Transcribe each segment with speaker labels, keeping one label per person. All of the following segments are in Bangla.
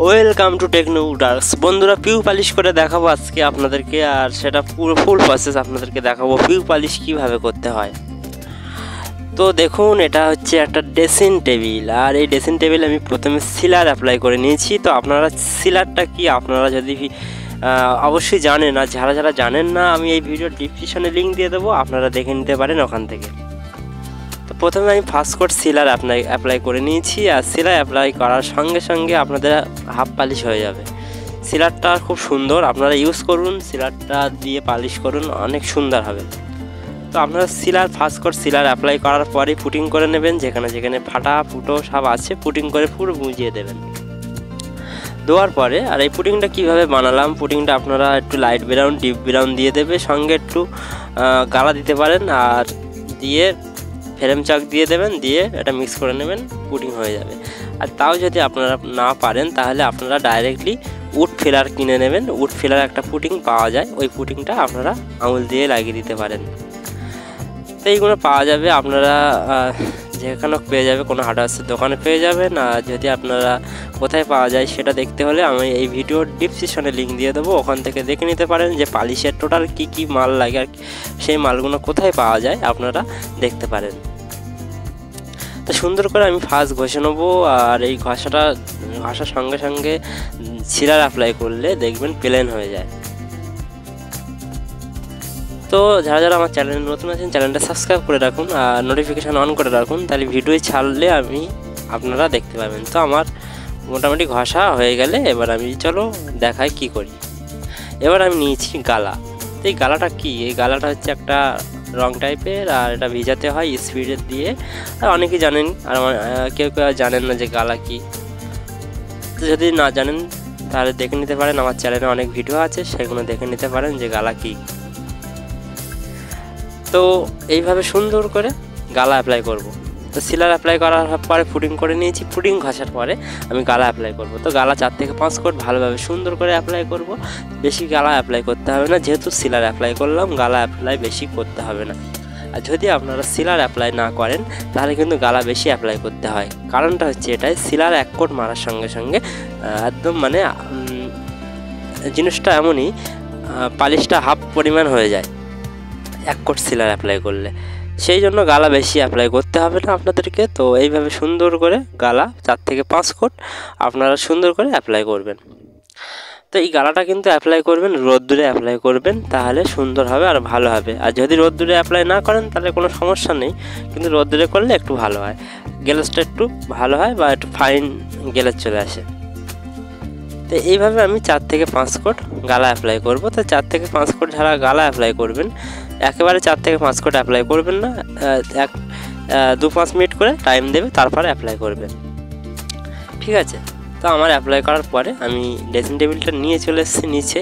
Speaker 1: Welcome to techno উডার্স। বন্ধুরা, পিউ পালিশ করে দেখাবো আজকে আপনাদেরকে, আর সেটা পুরো ফুল প্রসেস আপনাদেরকে দেখাবো পিউ পালিশ কীভাবে করতে হয়। তো দেখুন, এটা হচ্ছে একটা ড্রেসিং টেবিল, আর এই ড্রেসিং টেবিল আমি প্রথমে সিলার অ্যাপ্লাই করে নিয়েছি। তো আপনারা সিলারটা কি আপনারা যদি অবশ্যই জানেন, আর যারা যারা জানেন না আমি এই ভিডিওর ডিসক্রিপশনে লিঙ্ক দিয়ে দেবো, আপনারা দেখে নিতে পারেন ওখান থেকে। তো প্রথমে আমি ফার্স্ট কোট সিলার অ্যাপ্লাই করে নিয়েছি, আর সিলার অ্যাপ্লাই করার সঙ্গে সঙ্গে আপনাদের হাফ পালিশ হয়ে যাবে। সিলারটা খুব সুন্দর, আপনারা ইউজ করুন, সিলারটা দিয়ে পালিশ করুন, অনেক সুন্দর হবে। তো আপনারা ফার্স্ট কোট সিলার অ্যাপ্লাই করার পরেই পুটিং করে নেবেন, যেখানে যেখানে ফাটা ফুটো সব আছে পুটিং করে পুরো বুঝিয়ে দেবেন। দেওয়ার পরে আর এই পুটিংটা কীভাবে বানালাম, পুটিংটা আপনারা একটু লাইট ব্রাউন ডিপ ব্রাউন দিয়ে দেবে, সঙ্গে একটু গালা দিতে পারেন, আর দিয়ে ফ্রেম চাক দিয়ে দেবেন, দিয়ে এটা মিক্স করে নেবেন, পুটিং হয়ে যাবে। আর তাও যদি আপনারা না পারেন তাহলে আপনারা ডাইরেক্টলি উড ফিলার কিনে নেবেন। উড ফিলার একটা পুটিং পাওয়া যায়, ওই পুটিংটা আপনারা আঙুল দিয়ে লাগিয়ে দিতে পারেন। তো এইগুলো পাওয়া যাবে আপনারা যেখানে পেয়ে যাবে, কোনো হার্ডওয়্যারের দোকানে পেয়ে যাবেন। আর যদি আপনারা কোথায় পাওয়া যায় সেটা দেখতে হলে আমি এই ভিডিওর ডিসক্রিপশনে লিঙ্ক দিয়ে দেবো, ওখান থেকে দেখে নিতে পারেন যে পালিশের টোটাল কী কী মাল লাগে আর সেই মালগুলো কোথায় পাওয়া যায় আপনারা দেখতে পারেন। তো সুন্দর করে আমি ফার্স্ট ঘষে নেবো, আর এই ঘষার সঙ্গে সঙ্গে সিলার অ্যাপ্লাই করলে দেখবেন প্লেন হয়ে যায়। তো যারা যারা আমার চ্যানেলে নতুন আছেন চ্যানেলটা সাবস্ক্রাইব করে রাখুন, আর নোটিফিকেশান অন করে রাখুন, তাহলে ভিডিও ছাড়লে আপনারা দেখতে পাবেন। তো আমার মোটামুটি ঘষা হয়ে গেলে এবার আমি চলো দেখাই কি করি। এবার আমি নিয়েছি গালা। তো এই গালাটা কি, এই গালাটা হচ্ছে একটা রং টাইপের, আর এটা ভিজাতে হয় স্পিডের দিয়ে। আর অনেকেই জানেন, আর কেউ কেউ জানেন না যে গালা কি। তো যদি না জানেন তাহলে দেখে নিতে পারেন, আমার চ্যানেলে অনেক ভিডিও আছে, সেগুলো দেখে নিতে পারেন যে গালা কি। তো এইভাবে সুন্দর করে গালা অ্যাপ্লাই করব। তো সিলার অ্যাপ্লাই করার পরে পুটিং করে নিয়েছি, পুটিং ঘষার পরে আমি গালা অ্যাপ্লাই করব। তো গালা 4 থেকে 5 কোট ভালোভাবে সুন্দর করে অ্যাপ্লাই করব। বেশি গালা অ্যাপ্লাই করতে হবে না, যেহেতু সিলার অ্যাপ্লাই করলাম গালা অ্যাপ্লাই বেশি করতে হবে না। আর যদি আপনারা সিলার অ্যাপ্লাই না করেন তাহলে কিন্তু গালা বেশি অ্যাপ্লাই করতে হয়। কারণটা হচ্ছে এটাই, সিলার 1 কোট মারার সঙ্গে সঙ্গে একদম জিনিসটা এমনই পালিশটা হাফ পরিমাণ হয়ে যায় 1 কোট সিলার অ্যাপ্লাই করলে, সেই জন্য গালা বেশি অ্যাপ্লাই করতে হবে না আপনাদেরকে। তো এইভাবে সুন্দর করে গালা 4 থেকে 5 কোট আপনারা সুন্দর করে অ্যাপ্লাই করবেন। তো এই গালাটা কিন্তু অ্যাপ্লাই করবেন রোদ্দুরে অ্যাপ্লাই করবেন, তাহলে সুন্দর হবে আর ভালো হবে। আর যদি রোদ্দুরে অ্যাপ্লাই না করেন তাহলে কোনো সমস্যা নেই, কিন্তু রোদ্দুরে করলে একটু ভালো হয়, গ্লেজটা একটু ভালো হয় বা একটু ফাইন গ্লেজ চলে আসে। তো এইভাবে আমি 4 থেকে 5 কোট গালা অ্যাপ্লাই করব। তো 4 থেকে 5 কোট যারা গালা অ্যাপ্লাই করবেন, একেবারে 4 থেকে 5 কোট অ্যাপ্লাই করবেন না, 2-5 মিনিট করে টাইম দেবে, তারপরে অ্যাপ্লাই করবেন, ঠিক আছে। তো আমার অ্যাপ্লাই করার পরে আমি ড্রেসিং টেবিলটা নিয়ে চলে এসেছি নিচে,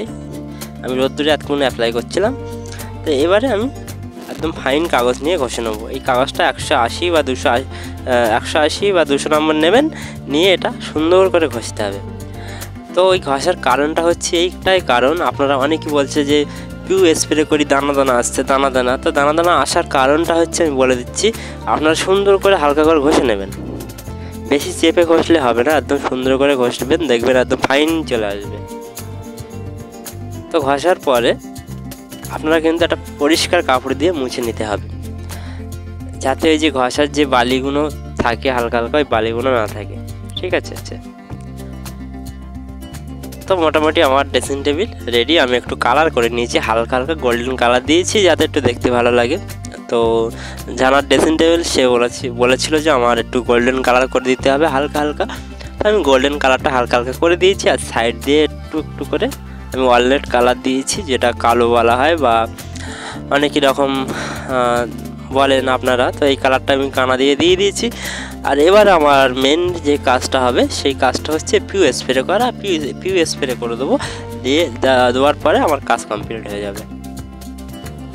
Speaker 1: আমি রোদ্দুরে এতক্ষণ অ্যাপ্লাই করছিলাম। তো এবারে আমি একদম ফাইন কাগজ নিয়ে ঘষে নেবো। এই কাগজটা 180 বা 200 নম্বর নেবেন, নিয়ে এটা সুন্দর করে ঘষতে হবে। তো ওই ঘষার কারণটা হচ্ছে এইটাই কারণ, আপনারা অনেকেই বলছে যে পিউ স্প্রে করি দানা দানা আসছে, দানা দানা। তো দানা দানা আসার কারণটা হচ্ছে আমি বলে দিচ্ছি, আপনারা সুন্দর করে হালকা করে ঘষে নেবেন, বেশি চেপে ঘষলে হবে না, একদম সুন্দর করে ঘষবেন, দেখবেন একদম ফাইন চলে আসবে। তো ঘষার পরে আপনারা কিন্তু একটা পরিষ্কার কাপড় দিয়ে মুছে নিতে হবে, যাতে ওই যে ঘষার যে বালিগুলো থাকে হালকা হালকা, ওই বালিগুলো না থাকে, ঠিক আছে। তো মোটামুটি আমার ড্রেসিং টেবিল রেডি। আমি একটু কালার করে নিয়েছি, হালকা হালকা গোল্ডেন কালার দিয়েছি যাতে একটু দেখতে ভালো লাগে। তো যার ড্রেসিং টেবিল সে বলেছিল যে আমার একটু গোল্ডেন কালার করে দিতে হবে হালকা হালকা। তো আমি গোল্ডেন কালারটা হালকা হালকা করে দিয়েছি, আর সাইড দিয়ে একটু একটু করে আমি ওয়ালনাট কালার দিয়েছি, যেটা কালো বলা হয় বা অনেক রকম বলেন আপনারা। তো এই কালারটা আমি কানা দিয়ে দিয়েছি। আর এবার আমার মেন যে কাজটা হবে সেই কাজটা হচ্ছে পিউ স্প্রে করা। পিউ স্প্রে করে দেবো, দেওয়ার পরে আমার কাজ কমপ্লিট হয়ে যাবে।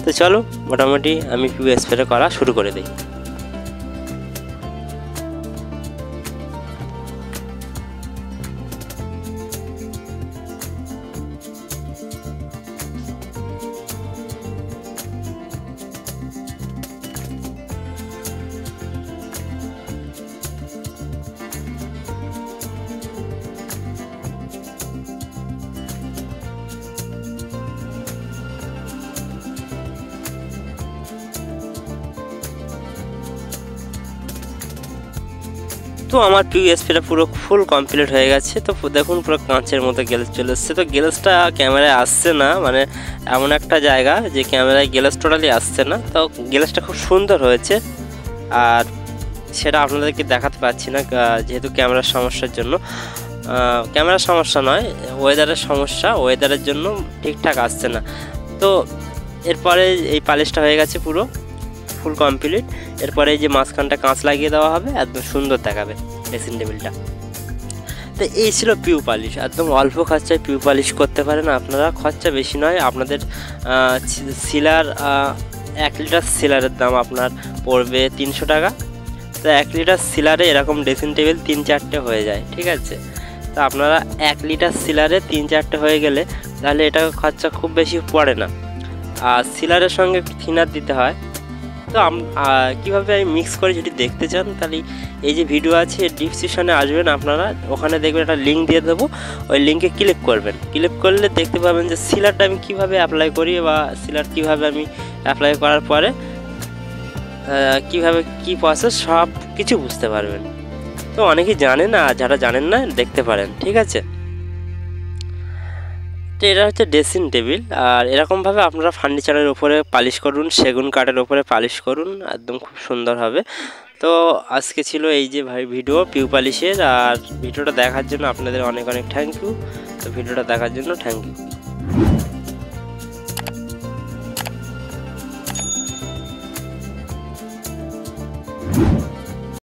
Speaker 1: তো চলো মোটামুটি আমি পিউ স্প্রে করা শুরু করে দিই। তো আমার পিউএসপিটা পুরো ফুল কমপ্লিট হয়ে গেছে। তো দেখুন পুরো কাঁচের মতো গ্লেজ চলে এসছে। তো গ্লেজটা ক্যামেরায় আসছে না, মানে এমন একটা জায়গা যে ক্যামেরায় গ্লেজ টোটালি আসছে না। তো গ্লেজটা খুব সুন্দর হয়েছে, আর সেটা আপনাদেরকে দেখাতে পারছি না যেহেতু ক্যামেরার সমস্যার জন্য। ক্যামেরার সমস্যা নয়, ওয়েদারের সমস্যা, ওয়েদারের জন্য ঠিকঠাক আসছে না। তো এরপরে এই পালিশটা হয়ে গেছে পুরো ফুল কমপ্লিট। এরপরে এই যে মাঝখানটা কাঁচ লাগিয়ে দেওয়া হবে, একদম সুন্দর দেখাবে ড্রেসিং টেবিলটা। তো এই ছিল পিউ পালিশ। একদম অল্প খরচায় পিউ পালিশ করতে পারেন আপনারা, খরচা বেশি নয়। আপনাদের সিলার 1 লিটার সিলারের দাম আপনার পড়বে 300 টাকা। তো 1 লিটার সিলারে এরকম ড্রেসিং টেবিল 3-4টে হয়ে যায়, ঠিক আছে। তো আপনারা 1 লিটার সিলারে 3-4টে হয়ে গেলে তাহলে এটা খরচা খুব বেশি পড়ে না। আর সিলারের সঙ্গে থিনার দিতে হয়। তো কীভাবে আমি মিক্স করে যদি দেখতে চান তাহলে এই যে ভিডিও আছে ডিসক্রিপশনে আসবেন আপনারা, ওখানে দেখবেন একটা লিঙ্ক দিয়ে দেবো, ওই লিঙ্কে ক্লিক করবেন। ক্লিক করলে দেখতে পাবেন যে সিলারটা আমি কীভাবে অ্যাপ্লাই করি, বা সিলার কীভাবে আমি অ্যাপ্লাই করার পরে কীভাবে কী প্রসেস সব কিছু বুঝতে পারবেন। তো অনেকেই জানেন না, যারা জানেন না দেখতে পারেন, ঠিক আছে। তো এটা হচ্ছে ড্রেসিং টেবিল। আর এরকমভাবে আপনারা ফার্নিচারের উপরে পালিশ করুন, সেগুন কাঠের উপরে পালিশ করুন, একদম খুব সুন্দর হবে। তো আজকে ছিল এই যে ভিডিও পিউ পালিশের। আর ভিডিওটা দেখার জন্য আপনাদের অনেক অনেক থ্যাংক ইউ। তো ভিডিওটা দেখার জন্য থ্যাংক ইউ।